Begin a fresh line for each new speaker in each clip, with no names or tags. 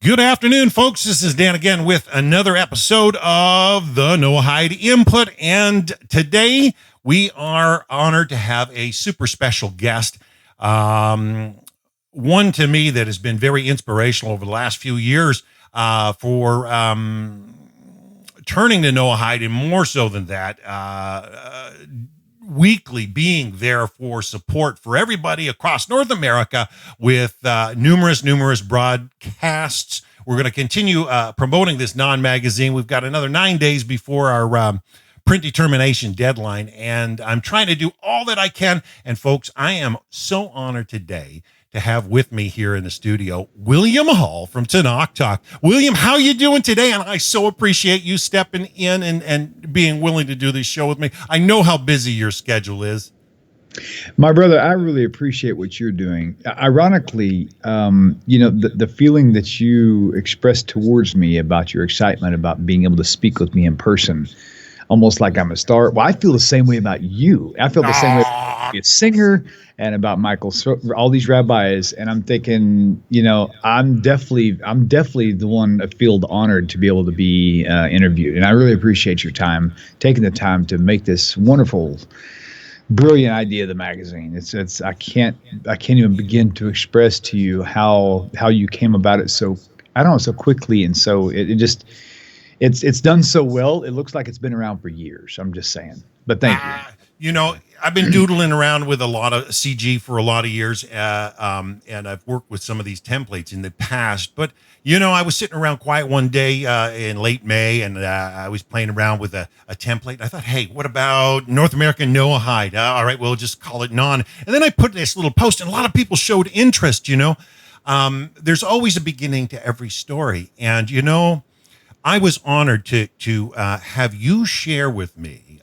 Good afternoon, folks. This is Dan again with another episode of the Noahide Input. And today we are honored to have a super special guest. One to me that has been very inspirational over the last few years for turning to Noahide, and more so than that, weekly being there for support for everybody across North America with numerous broadcasts. We're going to continue promoting this NAN magazine. We've got another 9 days before our print determination deadline, and I'm trying to do all that I can. And folks, I am so honored today to have with me here in the studio William Hall from Tenak Talk. William, how you doing today? And I so appreciate you stepping in and being willing to do this show with me. I know how busy your schedule is.
My brother, I really appreciate what you're doing. Ironically, the feeling that you expressed towards me about your excitement about being able to speak with me in person, almost like I'm a star. Well, I feel the same way about you. I feel the same way about a singer and about Michael, all these rabbis. And I'm thinking, I'm definitely the one I feel honored to be able to be interviewed. And I really appreciate your time, taking the time to make this wonderful, brilliant idea of the magazine. It's I can't even begin to express to you how you came about it so quickly, and so it's done so well. It looks like it's been around for years. I'm just saying. But thank you.
I've been doodling around with a lot of CG for a lot of years, and I've worked with some of these templates in the past. But, I was sitting around quiet one day in late May, and I was playing around with a template. I thought, hey, what about North American Noahide? All right, we'll just call it NAN. And then I put this little post, and a lot of people showed interest, There's always a beginning to every story. And, I was honored to have you share with me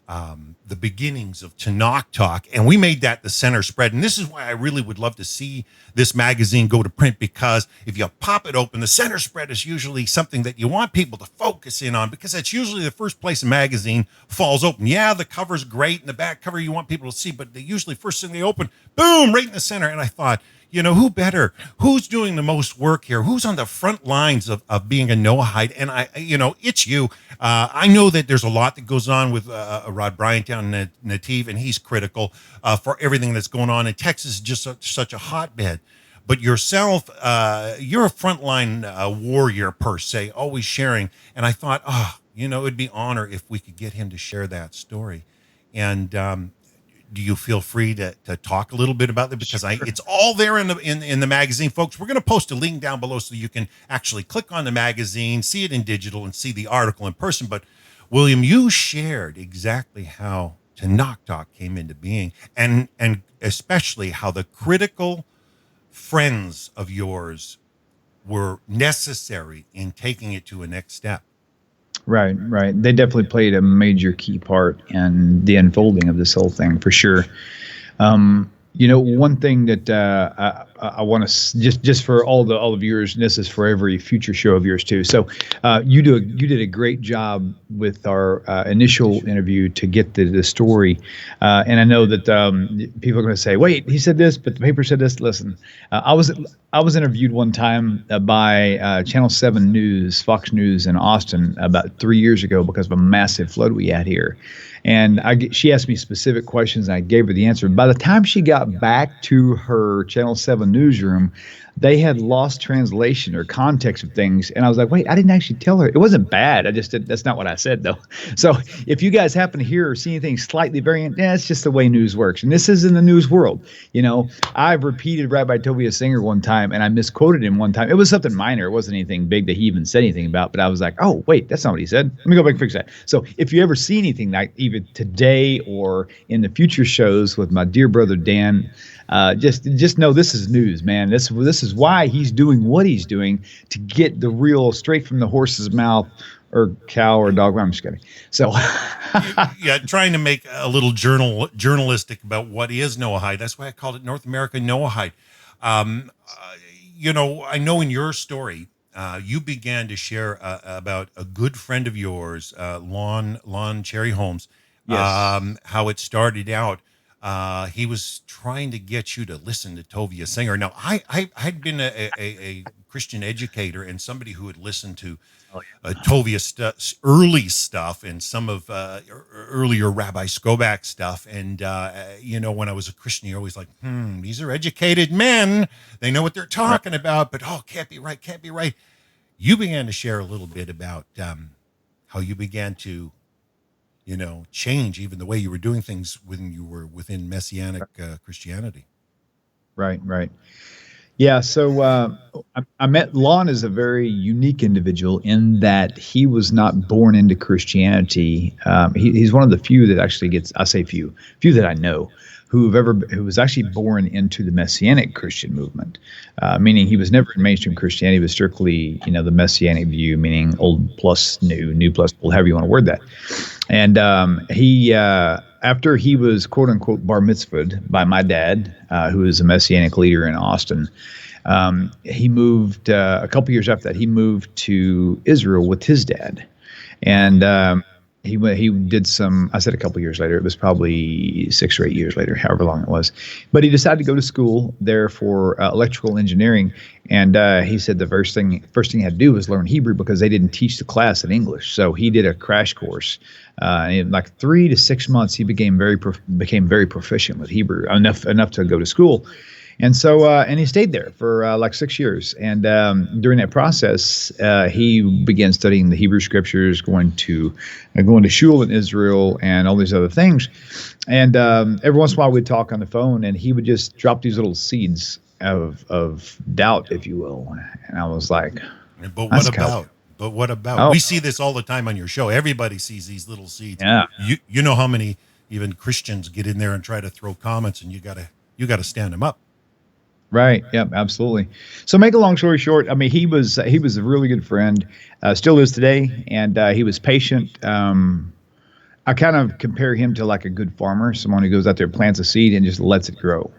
the beginnings of Tenak Talk, and we made that the center spread. And this is why I really would love to see this magazine go to print, because if you pop it open, the center spread is usually something that you want people to focus in on, because that's usually the first place a magazine falls open. Yeah, the cover's great, and the back cover you want people to see, but they usually first thing they open, boom, right in the center. And I thought, who better? Who's doing the most work here? Who's on the front lines of being a Noahide? And it's you. I know that there's a lot that goes on with Rod Bryant down in Nativ, and he's critical for everything that's going on. And Texas is just such a hotbed. But yourself, you're a frontline warrior per se, always sharing. And I thought, it'd be honor if we could get him to share that story. And do you feel free to talk a little bit about that? Because it's all there in the magazine, folks. We're going to post a link down below so you can actually click on the magazine, see it in digital, and see the article in person. But William, you shared exactly how Tenak Talk came into being, and especially how the critical friends of yours were necessary in taking it to a next step.
Right. They definitely played a major key part in the unfolding of this whole thing, for sure. One thing that I want to just for all the viewers, and this is for every future show of yours too. So you did a great job with our initial interview to get the story, and I know that people are going to say, "Wait, he said this, but the paper said this." Listen, I was interviewed one time by Channel 7 News, Fox News in Austin about 3 years ago because of a massive flood we had here. And she asked me specific questions, and I gave her the answer. By the time she got back to her Channel 7 newsroom, they had lost translation or context of things. And I was like, wait, I didn't actually tell her. It wasn't bad. That's not what I said, though. So if you guys happen to hear or see anything slightly variant, it's just the way news works. And this is in the news world. I've repeated Rabbi Tovia Singer one time, and I misquoted him one time. It was something minor. It wasn't anything big that he even said anything about. But I was like, oh, wait, that's not what he said. Let me go back and fix that. So if you ever see anything like even today or in the future shows with my dear brother Dan, just know this is news, man. This is why he's doing what he's doing, to get the real straight from the horse's mouth, or cow or dog. I'm just kidding. So
yeah, trying to make a little journalistic about what is Noahide. That's why I called it North America Noahide. I know in your story, you began to share about a good friend of yours, Lon Cherry Holmes,
yes.
How it started out. he was trying to get you to listen to Tovia Singer. Now, I'd been a Christian educator and somebody who had listened to
Oh,
Tovia early stuff and some of earlier Rabbi Skobach stuff. And, when I was a Christian, you're always like, these are educated men. They know what they're talking about, but, can't be right, can't be right. You began to share a little bit about how you began to, change even the way you were doing things when you were within Messianic Christianity.
Right, right. Yeah, so I met Lon as a very unique individual in that he was not born into Christianity. He's one of the few that actually gets, I say few that I know, who was actually born into the Messianic Christian movement, meaning he was never in mainstream Christianity. He was strictly, the Messianic view, meaning old plus new, new plus old, however you want to word that. And he, after he was quote unquote bar mitzvahed by my dad, who is a Messianic leader in Austin, he moved a couple years after that. He moved to Israel with his dad, and he did some. I said a couple years later. It was probably 6 or 8 years later, however long it was. But he decided to go to school there for electrical engineering, and he said the first thing he had to do was learn Hebrew because they didn't teach the class in English. So he did a crash course. In like 3 to 6 months, he became very proficient with Hebrew, enough to go to school. And so, and he stayed there for like 6 years. And during that process, he began studying the Hebrew scriptures, going to shul in Israel, and all these other things. And every once in a while, we'd talk on the phone, and he would just drop these little seeds of doubt, if you will. And I was like,
"But what about? But what about?"
Oh.
We see this all the time on your show. Everybody sees these little seeds.
Yeah.
You know how many even Christians get in there and try to throw comments, and you gotta stand them up.
Right. Yep. Absolutely. So, make a long story short, I mean, he was a really good friend, still is today, and he was patient. I kind of compare him to like a good farmer, someone who goes out there, plants a seed, and just lets it grow.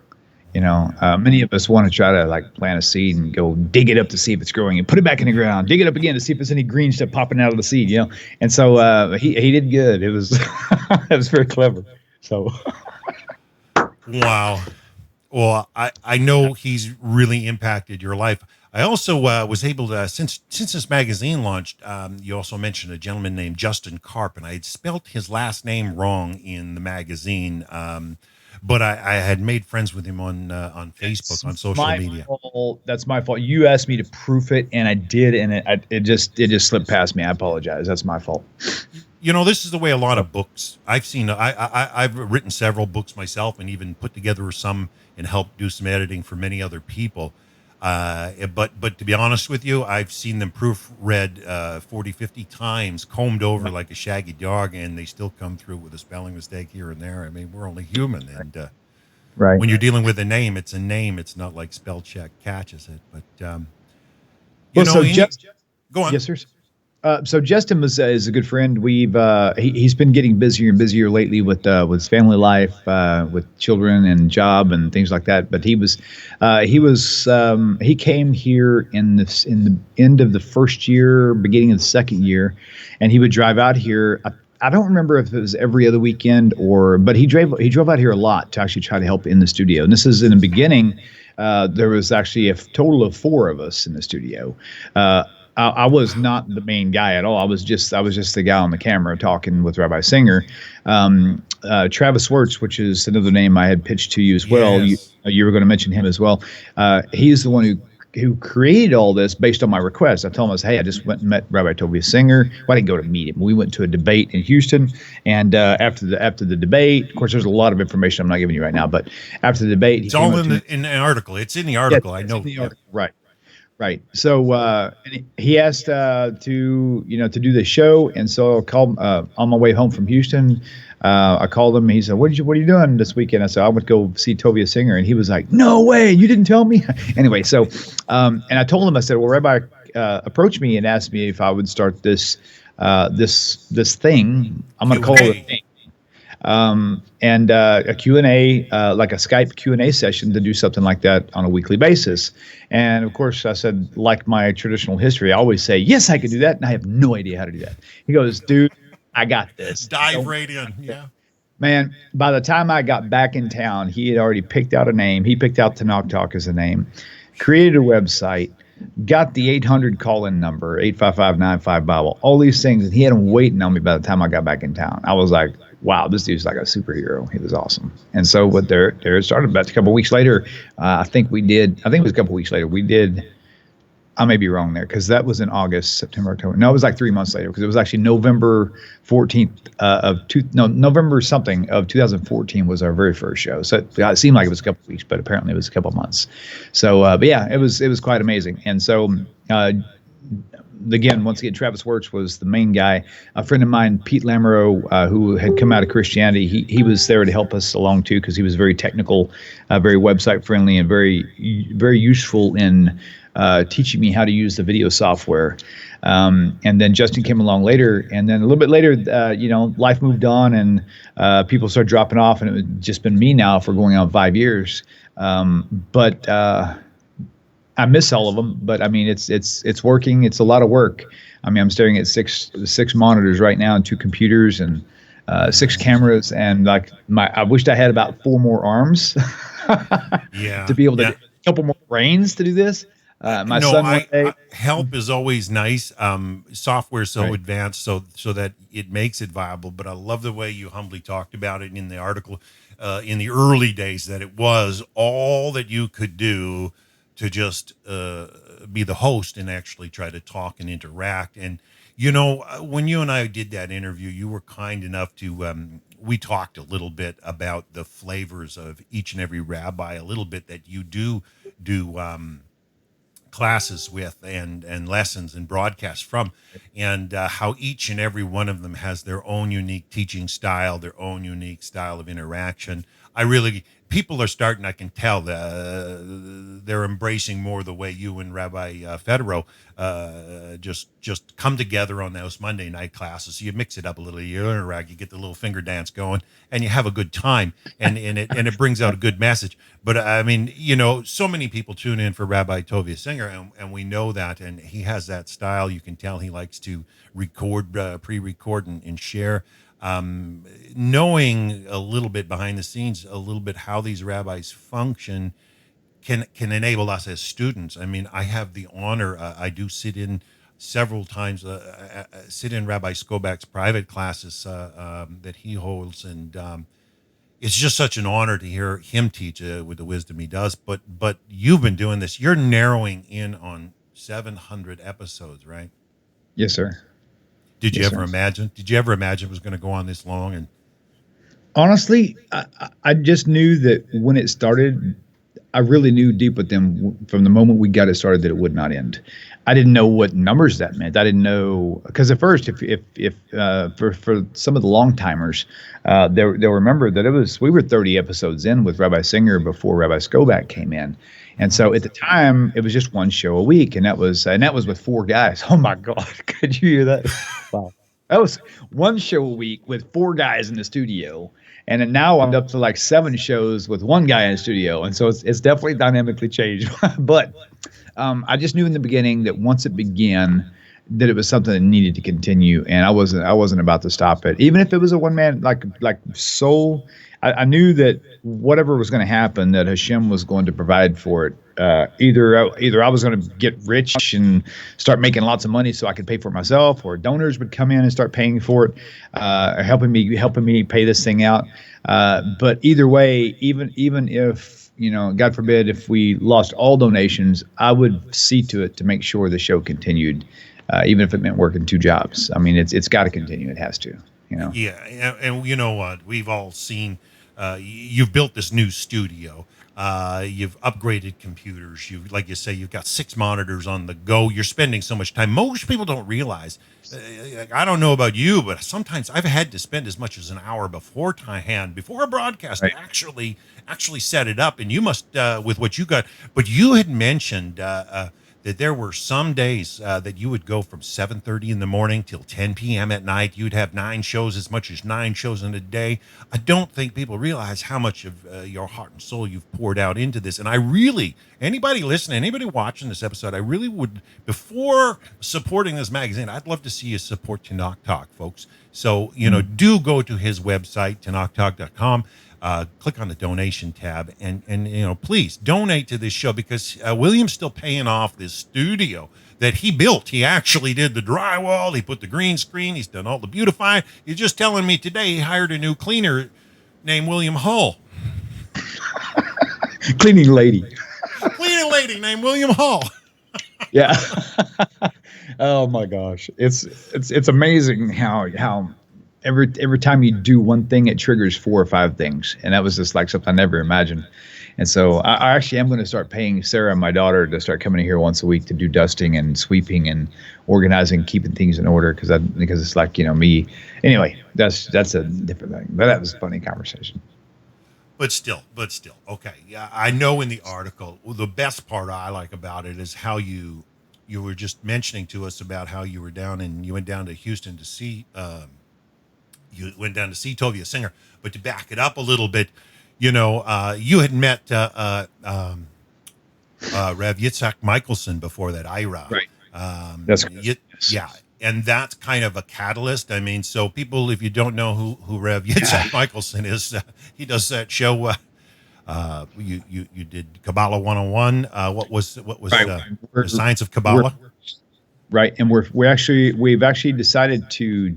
Many of us want to try to like plant a seed and go dig it up to see if it's growing, and put it back in the ground, dig it up again to see if there's any green stuff popping out of the seed. And so he did good. It was it was very clever. So.
Wow. Well, I know he's really impacted your life. I also was able to, since this magazine launched, you also mentioned a gentleman named Justin Karp, and I had spelt his last name wrong in the magazine, but I had made friends with him on Facebook, on social media.
That's my fault. You asked me to proof it, and I did, and it just slipped past me. I apologize. That's my fault.
This is the way a lot of books I've seen. I've written several books myself, and even put together some and helped do some editing for many other people. But to be honest with you, I've seen them proofread 40, 50 times, combed over like a shaggy dog, and they still come through with a spelling mistake here and there. I mean, we're only human, and
right.
When you're dealing with a name, it's a name. It's not like spell check catches it. But go on.
Yes, sir. So Justin is a good friend. He's been getting busier and busier lately with his family life, with children and job and things like that. But he came here in the end of the first year, beginning of the second year, and he would drive out here. I don't remember if it was every other weekend but he drove out here a lot to actually try to help in the studio. And this is in the beginning. There was actually a total of 4 of us in the studio. I was not the main guy at all. I was just the guy on the camera talking with Rabbi Singer. Travis Wirtz, which is another name I had pitched to you as well.
Yes.
You were going to mention him as well. He's the one who created all this based on my request. I told him, hey, I just went and met Rabbi Tovia Singer. Well, I didn't go to meet him. We went to a debate in Houston, and after the debate, of course, there's a lot of information I'm not giving you right now, but after the debate,
it's all in the article. It's in the article.
Yeah,
I know.
Right. Right. So and he asked to do the show, and so I called on my way home from Houston. I called him. And he said, "What are you doing this weekend?" I said, "I would go see Tovia Singer," and he was like, "No way! You didn't tell me." Anyway, so and I told him, I said, "Well, Rabbi approached me and asked me if I would start this thing. I'm going to call it a thing." And a Q&A, like a Skype Q&A session to do something like that on a weekly basis. And of course, I said, like my traditional history, I always say, yes, I could do that. And I have no idea how to do that. He goes, dude, I got this.
Dive right in. Yeah.
Man, by the time I got back in town, he had already picked out a name. He picked out Tanakh Talk as a name, created a website, got the 800 call-in number, 855-95 Bible, all these things, and he had them waiting on me by the time I got back in town. I was like, wow, this dude's like a superhero. He was awesome. And so what there it started. About a couple of weeks later, I think it was a couple of weeks later, we did, I may be wrong there because that was in August, September, October. No, it was like 3 months later because it was actually November 14th November something of 2014 was our very first show. So it seemed like it was a couple of weeks, but apparently it was a couple of months. So, but yeah, it was quite amazing. And so, again, once again, Travis Wirtz was the main guy. A friend of mine, Pete Lamoureux, who had come out of Christianity, he was there to help us along too because he was very technical, very website friendly, and very useful in teaching me how to use the video software. And then Justin came along later, and then a little bit later, life moved on, and people started dropping off, and it had just been me now for going on 5 years. But I miss all of them. But I mean, it's working. It's a lot of work. I mean, I'm staring at six monitors right now and 2 computers and 6 cameras, and I wished I had about 4 more arms to be able to a couple more brains to do this. My son one day,
help is always nice. Software is so advanced, so that it makes it viable. But I love the way you humbly talked about it in the article in the early days, that it was all that you could do to just be the host and actually try to talk and interact. And when you and I did that interview, you were kind enough to. We talked a little bit about the flavors of each and every rabbi, a little bit that you do classes with and lessons and broadcasts from, and how each and every one of them has their own unique teaching style, their own unique style of interaction. People are starting, I can tell, they're embracing more the way you and Rabbi Federo just come together on those Monday night classes. You mix it up a little, you interact, you get the little finger dance going, and you have a good time, and it brings out a good message. But I mean, so many people tune in for Rabbi Tovia Singer, and we know that, and he has that style. You can tell he likes to record, pre-record, and share. Knowing a little bit behind the scenes, a little bit how these rabbis function can enable us as students. I mean, I have the honor, I do sit in several times, sit in Rabbi Skobak's private classes that he holds, and it's just such an honor to hear him teach with the wisdom he does. But you've been doing this. You're narrowing in on 700 episodes, right?
Yes, sir.
Did you ever imagine? Did you ever imagine it was going to go on this long? And
honestly, I just knew that when it started, I really knew deep within from the moment we got it started that it would not end. I didn't know what numbers that meant. I didn't know, because at first, if for some of the long timers, they'll remember that we were 30 episodes in with Rabbi Singer before Rabbi Skobak came in. And so at the time, it was just one show a week, and that was with 4 guys. Oh my God, could you hear that? Wow, that was one show a week with 4 guys in the studio, and then now I'm up to like 7 shows with 1 guy in the studio, and so it's definitely dynamically changed. But I just knew in the beginning that once it began, that it was something that needed to continue, and I wasn't about to stop it, even if it was a one man like soul. I knew that whatever was going to happen, that Hashem was going to provide for it. Either I was going to get rich and start making lots of money so I could pay for it myself, or donors would come in and start paying for it, or helping me pay this thing out. But either way, even if God forbid, if we lost all donations, I would see to it to make sure the show continued, even if it meant working 2 jobs. I mean, it's got to continue. It has to.
Yeah, and you know what? We've all seen. You've built this new studio. You've upgraded computers. Like you say, you've got 6 monitors on the go. You're spending so much time. Most people don't realize. I don't know about you, but sometimes I've had to spend as much as an hour before a broadcast to actually set it up. And you must with what you got. But you had mentioned that there were some days that you would go from 7:30 in the morning till 10 p.m. at night. You'd have 9 shows, as much as 9 shows in a day. I don't think people realize how much of your heart and soul you've poured out into this. And I really, anybody listening, anybody watching this episode, I really would, before supporting this magazine, I'd love to see you support Tanakh Talk, folks. So, do go to his website, tanaktalk.com. Click on the donation tab and please donate to this show, because William's still paying off this studio that he built. He actually did the drywall. He put the green screen. He's done all the beautifying. He's just telling me today he hired a new cleaner named William Hull.
Cleaning lady
Named William Hull.
Yeah. Oh my gosh. It's amazing how every time you do one thing, it triggers 4 or 5 things. And that was just like something I never imagined. And so I actually am going to start paying Sarah and my daughter to start coming in here once a week to do dusting and sweeping and organizing, keeping things in order. Because it's like, me. Anyway, that's a different thing. But that was a funny conversation.
But still, okay. Yeah, I know in the article, the best part I like about it is how you were just mentioning to us about how you went down to Houston to see, Tovia Singer. But to back it up a little bit, you had met Rev Yitzhak Michelson before that, Ira.
Right. That's
yes. Yeah. And that's kind of a catalyst. I mean, so people, if you don't know who Rev Yitzhak Michelson is, he does that show. You did Kabbalah 101. What was
right.
The Science of Kabbalah?
Right, and we've actually decided to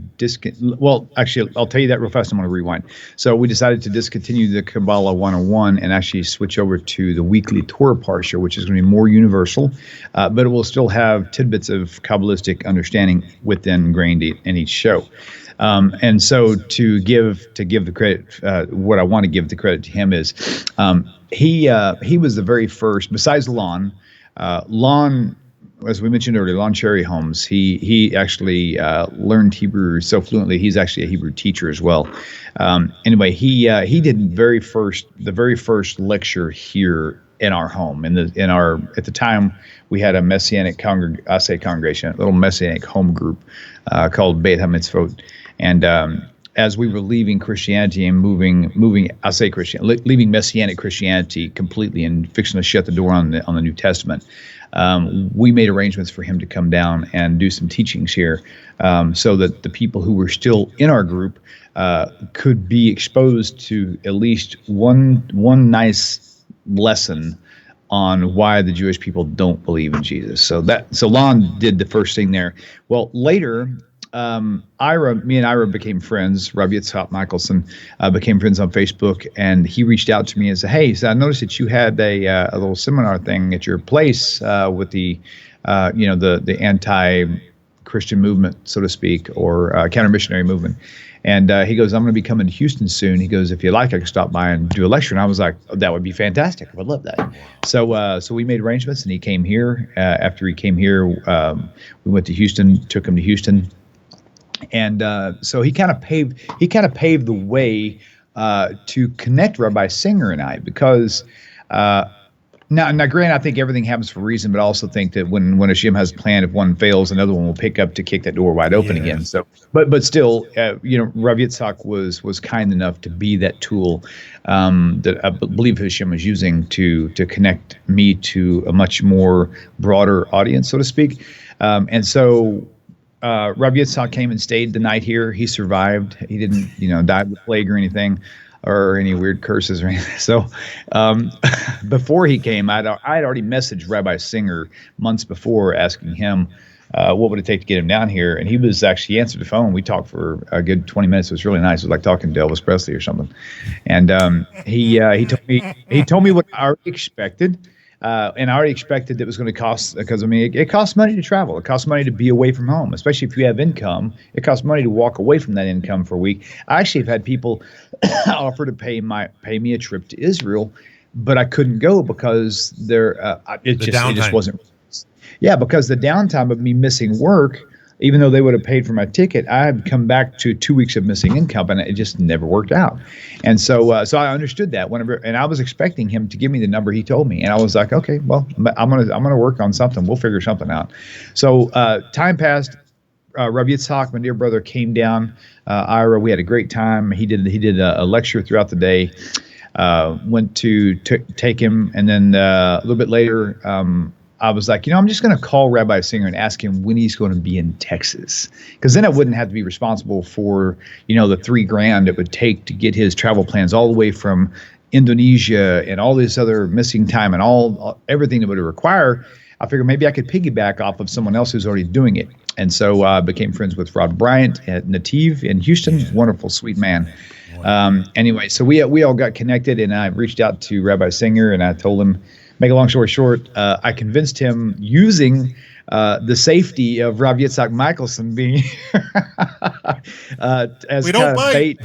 well, actually, I'll tell you that real fast. I'm going to rewind. So we decided to discontinue the Kabbalah 101 and actually switch over to the weekly Torah Parsha, which is going to be more universal, but it will still have tidbits of Kabbalistic understanding ingrained in each show. And so to give the credit, what I want to give the credit to him is he was the very first, besides Lon. As we mentioned earlier, Lon Cherry Holmes, he actually learned Hebrew so fluently. He's actually a Hebrew teacher as well. Anyway, he did the very first lecture here in our home. At the time, we had a Messianic congregation, a little Messianic home group called Beit HaMitzvot. And as we were leaving Christianity and leaving Messianic Christianity completely and fixing to shut the door on the New Testament, we made arrangements for him to come down and do some teachings here, so that the people who were still in our group could be exposed to at least one nice lesson on why the Jewish people don't believe in Jesus. So Lon did the first thing there. Well, later, me and Ira became friends. Rabbi Yitzhak Michelson became friends on Facebook, and he reached out to me and said, "Hey, so I noticed that you had a little seminar thing at your place with the anti-Christian movement, so to speak, or counter-missionary movement." And he goes, "I'm going to be coming to Houston soon." He goes, "If you like, I can stop by and do a lecture." And I was like, "Oh, that would be fantastic. I would love that." So we made arrangements, and he came here. After he came here, we went to Houston, took him to Houston. And so he kind of paved the way to connect Rabbi Singer and I, because now granted, I think everything happens for a reason, but I also think that when Hashem has a plan, if one fails, another one will pick up to kick that door wide open again. So, but still, Rabbi Yitzhak was kind enough to be that tool that I believe Hashem was using to connect me to a much more broader audience, so to speak. And so Rabbi Yitzhak came and stayed the night here. He survived. He didn't, die of the plague or anything, or any weird curses or anything. So before he came, I'd already messaged Rabbi Singer months before, asking him what would it take to get him down here. And he answered the phone. We talked for a good 20 minutes. It was really nice. It was like talking to Elvis Presley or something. And he told me what I already expected. And I already expected it was going to cost, because it costs money to travel. It costs money to be away from home, especially if you have income. It costs money to walk away from that income for a week. I actually have had people offer to pay me a trip to Israel, but I couldn't go because it just wasn't. Yeah, because the downtime of me missing work even though they would have paid for my ticket, I had come back to 2 weeks of missing income, and it just never worked out. And so I understood that whenever, and I was expecting him to give me the number he told me, and I was like, okay, well, I'm gonna work on something. We'll figure something out. So time passed. Rav Yitzhak, my dear brother, came down. Ira, we had a great time. He did a lecture throughout the day. Went to take him, and then a little bit later, I was like, I'm just going to call Rabbi Singer and ask him when he's going to be in Texas, because then I wouldn't have to be responsible for, the $3,000 it would take to get his travel plans all the way from Indonesia and all this other missing time and everything that would require. I figured maybe I could piggyback off of someone else who's already doing it. And so I became friends with Rod Bryant at Nativ in Houston. Yeah. Wonderful, sweet man. Anyway, so we all got connected, and I reached out to Rabbi Singer, and I told him, make a long story short, I convinced him using the safety of Rav Yitzhak Michelson being as kind of bait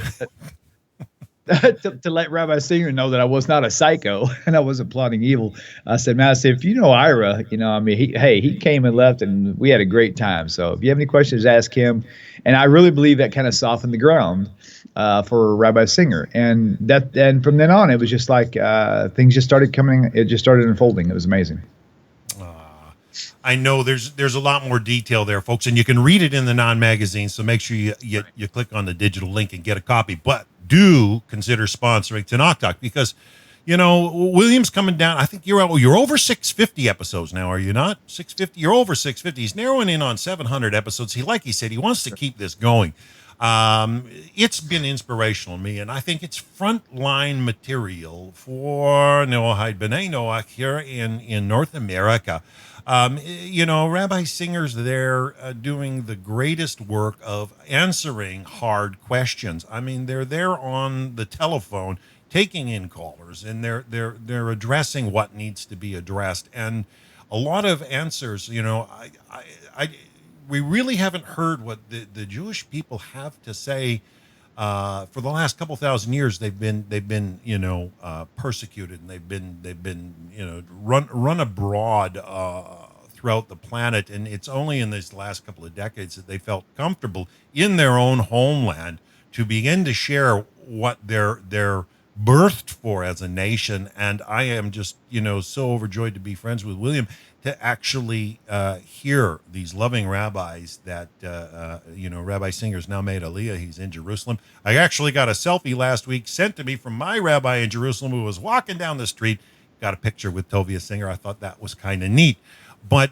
to let Rabbi Singer know that I was not a psycho and I wasn't plotting evil. I said, man, if you know Ira, he came and left, and we had a great time. So if you have any questions, ask him. And I really believe that kind of softened the ground for Rabbi Singer. And from then on, it was just like things just started coming. It just started unfolding. It was amazing.
I know there's a lot more detail there, folks, and you can read it in the NAN Magazine. So make sure you click on the digital link and get a copy. But do consider sponsoring Tanakh Talk, because William's coming down. I think you're over 650 episodes now, are you not? 650. You're over 650. He's narrowing in on 700 episodes. Like he said, he wants to keep this going. It's been inspirational to me, and I think it's frontline material for Noahide B'nai Noach here in North America. Rabbi Singer's there doing the greatest work of answering hard questions. I mean, they're there on the telephone taking in callers, and they're addressing what needs to be addressed. And a lot of answers, we really haven't heard what the Jewish people have to say. For the last couple thousand years, they've been persecuted, and they've been run abroad throughout the planet. And it's only in these last couple of decades that they felt comfortable in their own homeland to begin to share what they're birthed for as a nation. And I am just so overjoyed to be friends with William, to actually hear these loving rabbis that, Rabbi Singer's now made Aliyah. He's in Jerusalem. I actually got a selfie last week sent to me from my rabbi in Jerusalem who was walking down the street. Got a picture with Tovia Singer. I thought that was kind of neat. But,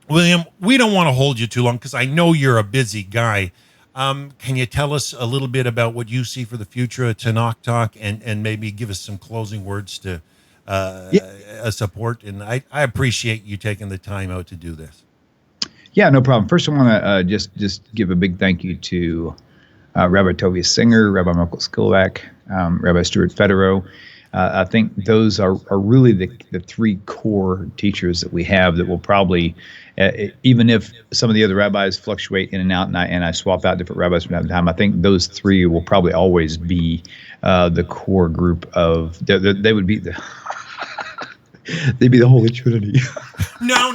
William, we don't want to hold you too long because I know you're a busy guy. Can you tell us a little bit about what you see for the future of Tanakh Talk, and maybe give us some closing words to support? And I appreciate you taking the time out to do this.
Yeah, no problem. First, I want to just give a big thank you to Rabbi Tovia Singer, Rabbi Michael Skilback, Rabbi Stuart Federow. I think those are really the three core teachers that we have that will probably, even if some of the other rabbis fluctuate in and out, and I swap out different rabbis from time to time, I think those three will probably always be the core group of. They would be the they'd be the Holy Trinity.
No.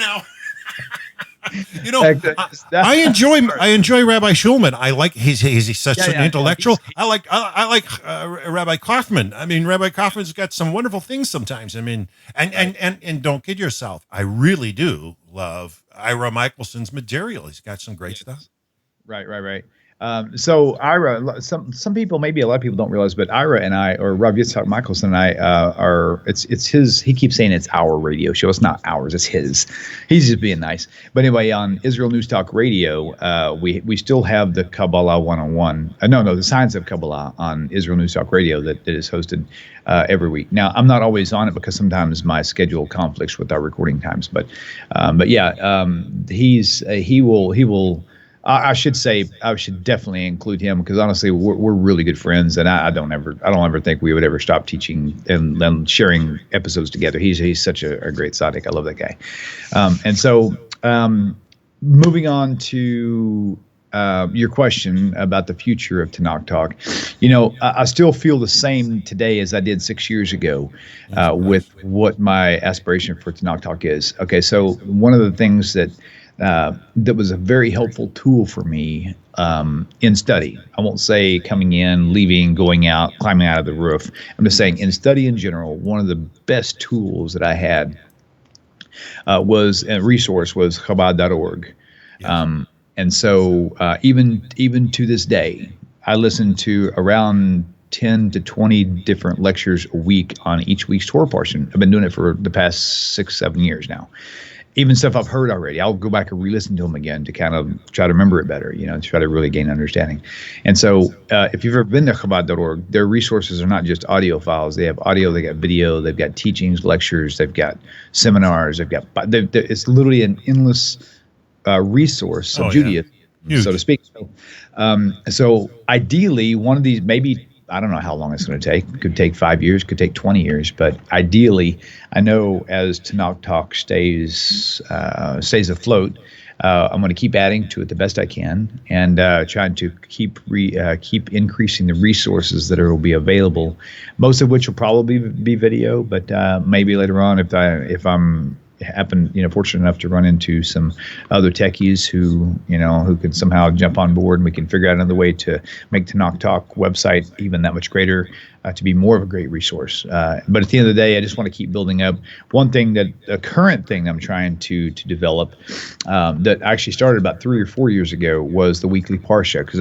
I enjoy Rabbi Schulman. I like he's such an intellectual. I like Rabbi Kaufman. I mean, Rabbi Kaufman's got some wonderful things sometimes. I mean, and don't kid yourself. I really do love Ira Michelson's material. He's got some great stuff.
Right. So Ira, some people, maybe a lot of people don't realize, but Ira and I, or Rav Yitzhak Michelson and I, it's his. He keeps saying it's our radio show. It's not ours. It's his. He's just being nice. But anyway, on Israel News Talk Radio, we still have the Kabbalah 101. The Science of Kabbalah on Israel News Talk Radio that is hosted every week. Now, I'm not always on it because sometimes my schedule conflicts with our recording times. But yeah, he will. I should say I should definitely include him because honestly we're really good friends, and I don't ever think we would ever stop teaching and sharing episodes together. He's such a great tzaddik. I love that guy. And so moving on to your question about the future of Tanakh Talk, I still feel the same today as I did 6 years ago with what my aspiration for Tanakh Talk is. Okay, so one of the things that that was a very helpful tool for me in study. I won't say coming in, leaving, going out, climbing out of the roof. I'm just saying in study in general, one of the best tools that I had was a resource was Chabad.org.
Yes.
And so even to this day, I listen to around 10 to 20 different lectures a week on each week's Torah portion. I've been doing it for the past 6-7 years now. Even stuff I've heard already, I'll go back and re-listen to them again to kind of try to remember it better, to try to really gain understanding. And so if you've ever been to Chabad.org, their resources are not just audio files. They have audio, they got video, they've got teachings, lectures, they've got seminars, it's literally an endless resource of Judaism, so to speak. So ideally, one of these, maybe, I don't know how long it's going to take. It could take 5 years, could take 20 years. But ideally, I know as Tanakh Talk stays afloat, I'm going to keep adding to it the best I can, and trying to keep increasing the resources that will be available. Most of which will probably be video, but maybe later on, if I'm fortunate enough to run into some other techies who can somehow jump on board, and we can figure out another way to make Tanakh Talk website even that much greater, to be more of a great resource. But at the end of the day, I just want to keep building up. One thing a current thing I'm trying to develop, that actually started about 3 or 4 years ago, was the weekly Parsha. Because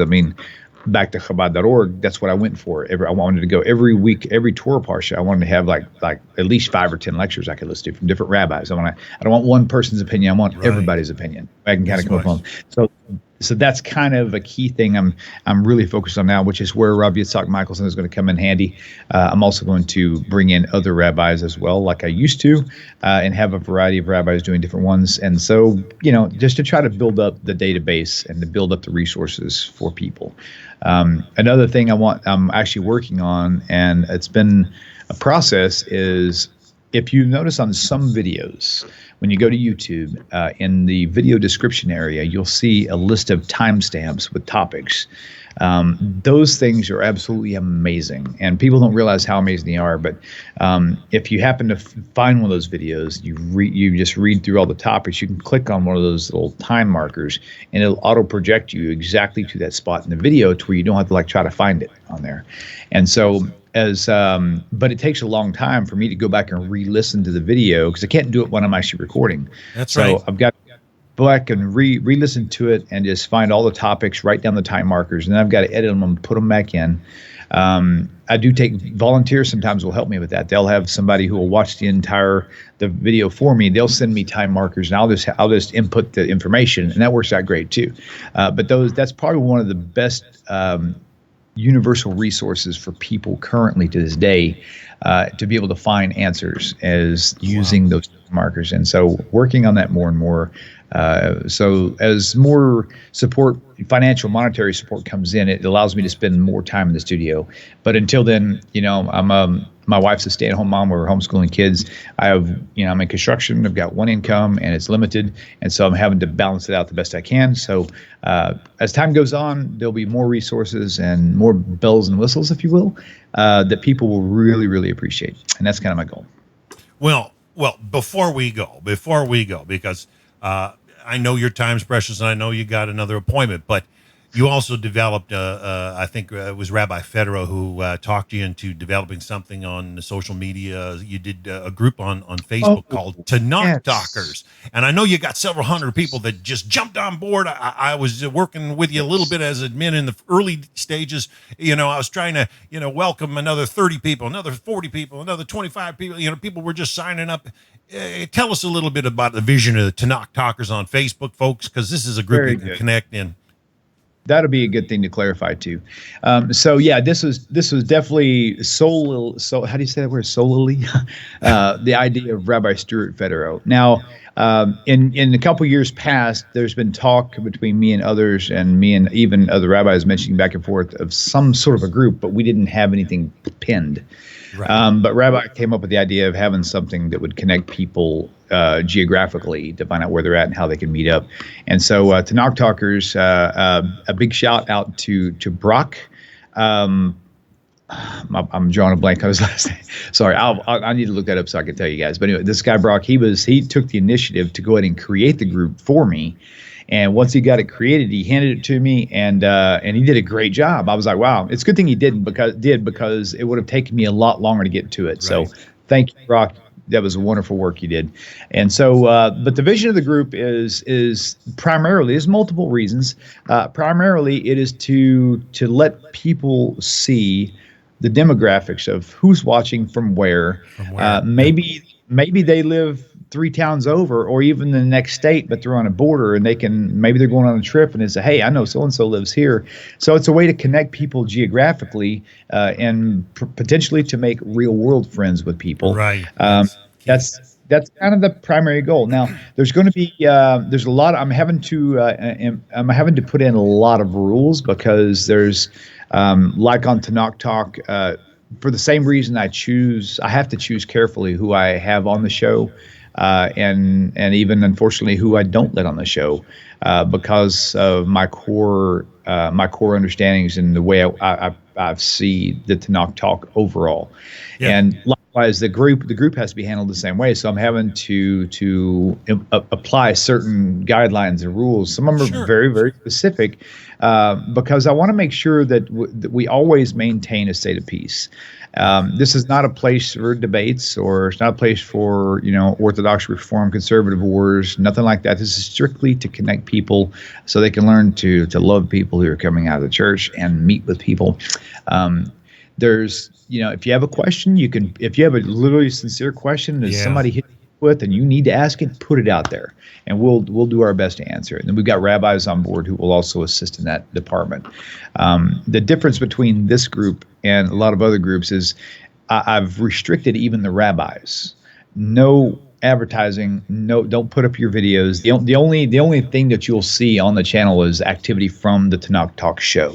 back to Chabad.org, that's what I went for. I wanted to go every week, every Torah Parsha. I wanted to have like at least 5 or 10 lectures I could listen to from different rabbis. I don't want one person's opinion. I want everybody's opinion. I can kind of come up on. So that's kind of a key thing I'm really focused on now, which is where Rabbi Yitzhak Michelson is going to come in handy. I'm also going to bring in other rabbis as well, like I used to, and have a variety of rabbis doing different ones. And so, just to try to build up the database and to build up the resources for people. Another thing I'm actually working on, and it's been a process, is if you notice on some videos, when you go to YouTube, in the video description area, you'll see a list of timestamps with topics. Those things are absolutely amazing, and people don't realize how amazing they are. But if you happen to find one of those videos, you just read through all the topics. You can click on one of those little time markers, and it'll auto project you exactly to that spot in the video, to where you don't have to try to find it on there. And so but it takes a long time for me to go back and re-listen to the video, because I can't do it when I'm actually recording.
That's right.
So I've got to go back and re-listen to it and just find all the topics, write down the time markers, and then I've got to edit them and put them back in. I do take volunteers sometimes will help me with that. They'll have somebody who will watch the video for me. They'll send me time markers, and I'll just input the information, and that works out great too. But that's probably one of the best universal resources for people currently to this day, to be able to find answers as using those markers. And so working on that more and more. So as more support, financial, monetary support comes in, it allows me to spend more time in the studio. But until then, my wife's a stay-at-home mom. We're homeschooling kids. I'm in construction. I've got one income, and it's limited. And so I'm having to balance it out the best I can. So as time goes on, there'll be more resources and more bells and whistles, if you will, that people will really, really appreciate. And that's kind of my goal.
Well, before we go, because I know your time's precious, and I know you got another appointment, but you also developed, I think it was Rabbi Federo who talked you into developing something on social media. You did a group on Facebook called Tanakh Talkers. And I know you got several hundred people that just jumped on board. I was working with you a little bit as admin in the early stages. I was trying to, welcome another 30 people, another 40 people, another 25 people. People were just signing up. Tell us a little bit about the vision of the Tanakh Talkers on Facebook, folks, because this is a group you can connect in.
That'll be a good thing to clarify too. So yeah, this was definitely so how do you say that word, solely the idea of Rabbi Stuart Federo. Now, in a couple years past, there's been talk between me and others, and me and even other rabbis mentioning back and forth of some sort of a group, but we didn't have anything pinned. Right. But Rabbi came up with the idea of having something that would connect people geographically to find out where they're at and how they can meet up. And so Tanakh Talkers, a big shout out to Brock. I'm drawing a blank on his last name. Sorry, I need to look that up so I can tell you guys. But anyway, this guy Brock, he took the initiative to go ahead and create the group for me. And once he got it created, he handed it to me, and he did a great job. I was like, wow, it's a good thing he because it would have taken me a lot longer to get to it. Right. So thank you, Brock. That was wonderful work you did. And so, but the vision of the group is primarily, there's multiple reasons. Primarily, it is to let people see the demographics of who's watching from where. Maybe they live 3 towns over or even in the next state, but they're on a border and maybe they're going on a trip and they say, hey, I know so-and-so lives here. So it's a way to connect people geographically and potentially to make real world friends with people.
Right.
That's kind of the primary goal. Now, there's going to be there's a lot. I'm having to put in a lot of rules because there's like on Tanakh Talk. For the same reason I have to choose carefully who I have on the show, and even unfortunately who I don't let on the show, because of my core understandings and the way I see the Tanakh Talk overall. Yeah. And likewise, the group has to be handled the same way. So I'm having to apply certain guidelines and rules. Some of them are very, very specific, because I want to make sure that we always maintain a state of peace. This is not a place for debates, or it's not a place for Orthodox, Reform, Conservative wars, nothing like that. This is strictly to connect people so they can learn to love people who are coming out of the church and meet with people. There's if you have a question, if you have a literally sincere question that somebody hit you with and you need to ask it, put it out there, and we'll do our best to answer it. And then we've got rabbis on board who will also assist in that department. The difference between this group and a lot of other groups is I've restricted even the rabbis. No advertising. No, don't put up your videos. The only thing that you'll see on the channel is activity from the Tanakh Talk show.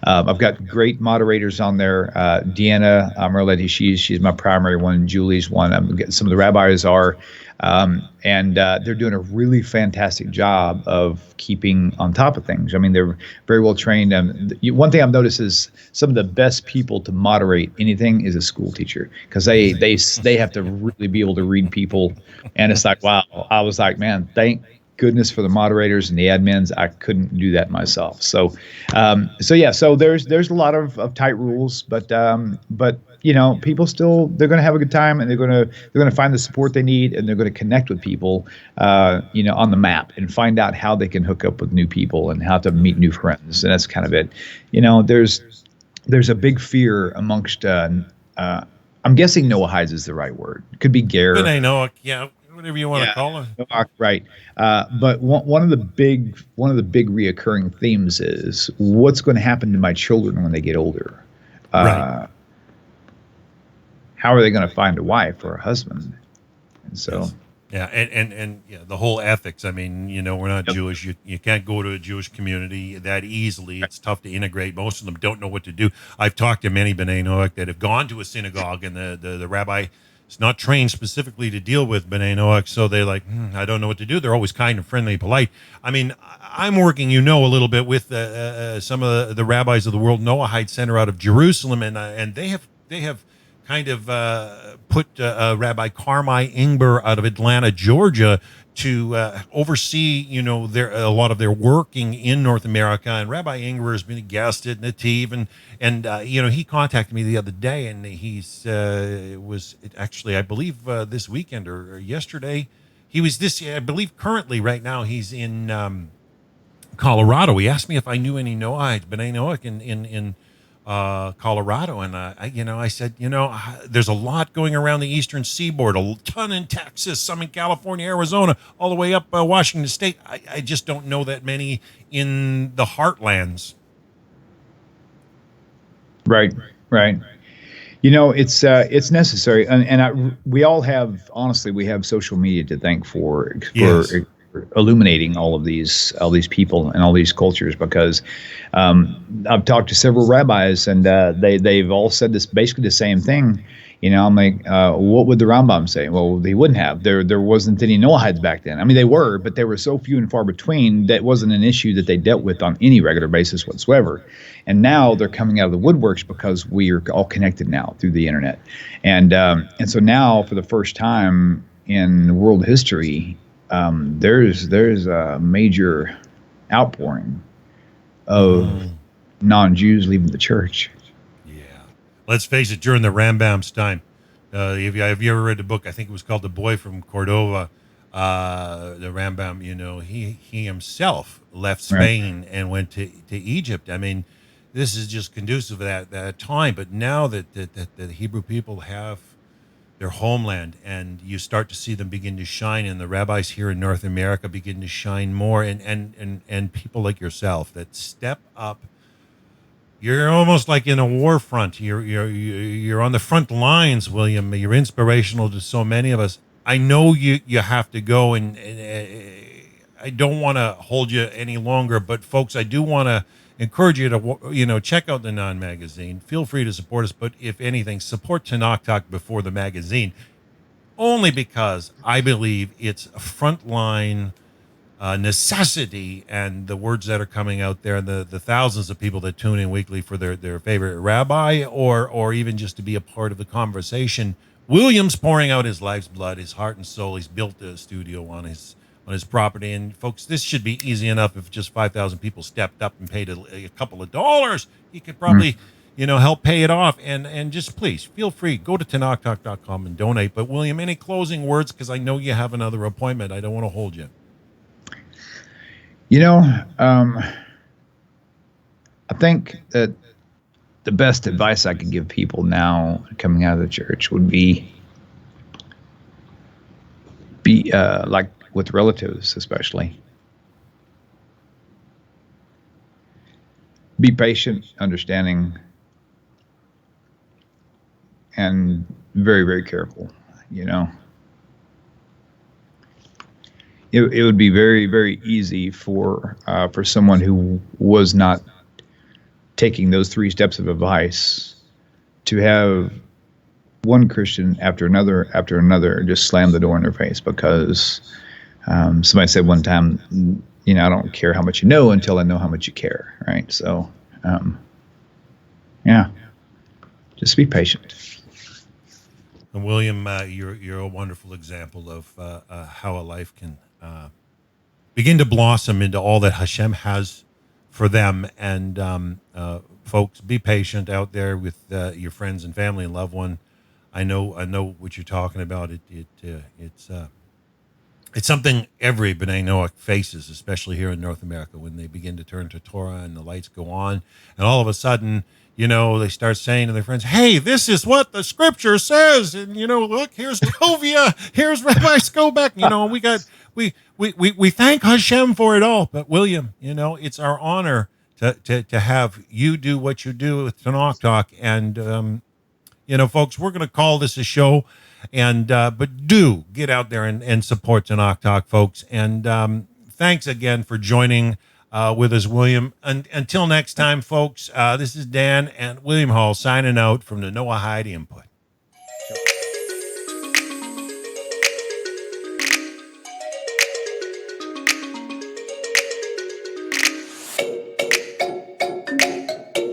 I've got great moderators on there. Deanna Merletti, she's my primary one. Julie's one. Some of the rabbis are, and they're doing a really fantastic job of keeping on top of things. I mean, they're very well trained. One thing I've noticed is some of the best people to moderate anything is a school teacher, because they have to really be able to read people. And it's like, wow, I was like, man, thank goodness for the moderators and the admins. I couldn't do that myself. So there's a lot of tight rules, but people still, they're going to have a good time, and they're going to find the support they need, and they're going to connect with people, on the map, and find out how they can hook up with new people and how to meet new friends. And that's kind of it. There's a big fear amongst, I'm guessing Noahides is the right word. It could be Ger.
Noah, yeah. Whatever you want to call it,
right? But one of the big reoccurring themes is what's going to happen to my children when they get older. Right. How are they going to find a wife or a husband? And so,
and the whole ethics. I mean, we're not Jewish. You can't go to a Jewish community that easily. It's tough to integrate. Most of them don't know what to do. I've talked to many B'nai Noach that have gone to a synagogue, and the rabbi is not trained specifically to deal with B'nai Noach, so they're like, I don't know what to do. They're always kind and friendly, polite. I mean, I'm working, a little bit with some of the rabbis of the World Noahide Center out of Jerusalem, and they have kind of put Rabbi Carmi Ingber out of Atlanta, Georgia, to oversee, a lot of their working in North America. And Rabbi Ingber has been a guest at Nativ, and he contacted me the other day, and he's was actually, I believe, this weekend or yesterday. He was I believe currently right now he's in Colorado. He asked me if I knew any Noahides, B'nai Noach in Colorado, and I said, there's a lot going around the eastern seaboard, a ton in Texas, some in California, Arizona, all the way up Washington State. I just don't know that many in the heartlands.
Right. It's necessary, and we all have, honestly, we have social media to thank for illuminating all these people and all these cultures, because I've talked to several rabbis, and they've all said this basically the same thing. I'm like, what would the Rambam say? Well, they wouldn't have. There wasn't any Noahides back then. I mean, they were, but they were so few and far between that wasn't an issue that they dealt with on any regular basis whatsoever. And now they're coming out of the woodworks because we are all connected now through the internet, and so now for the first time in world history, there's a major outpouring of non-Jews leaving the church.
Yeah. Let's face it, during the Rambam's time, have you ever read the book? I think it was called The Boy from Cordova. The Rambam, he himself left Spain and went to Egypt. I mean, this is just conducive to that time. But now that the Hebrew people have their homeland, and you start to see them begin to shine, and the rabbis here in North America begin to shine more, and people like yourself that step up. You're almost like in a war front. You're on the front lines, William. You're inspirational to so many of us. I know you have to go, and I don't want to hold you any longer, but folks, I do want to encourage you to check out the NAN Magazine. Feel free to support us, but if anything, support Tenak Talk before the magazine, only because I believe it's a frontline necessity, and the words that are coming out there, and the thousands of people that tune in weekly for their favorite rabbi, or even just to be a part of the conversation. William's pouring out his life's blood, his heart and soul. He's built a studio on his property, and folks, this should be easy enough. If just 5,000 people stepped up and paid a couple of dollars, he could probably help pay it off. And just please feel free, go to tenaktalk.com and donate. But William, any closing words, because I know you have another appointment. I don't want to hold you.
I think that the best advice I could give people now coming out of the church would be like with relatives, especially. Be patient, understanding, and very, very careful. It would be very, very easy for someone who was not taking those 3 steps of advice to have one Christian after another just slam the door in their face, because somebody said one time, I don't care how much you know until I know how much you care, right? So, just be patient.
And William, you're a wonderful example of how a life can begin to blossom into all that Hashem has for them. And folks, be patient out there with your friends and family and loved one. I know what you're talking about. It's something every B'nai Noach faces, especially here in North America, when they begin to turn to Torah and the lights go on, and all of a sudden, they start saying to their friends, "Hey, this is what the scripture says," and look, here's Tovia, here's Rabbi Skobek. We thank Hashem for it all. But William, it's our honor to have you do what you do with Tenak Talk, and folks, we're going to call this a show. And but do get out there and support Tenak Talk, folks. And thanks again for joining with us, William. Until next time, folks, this is Dan and William Hall signing out from the Noahide Input.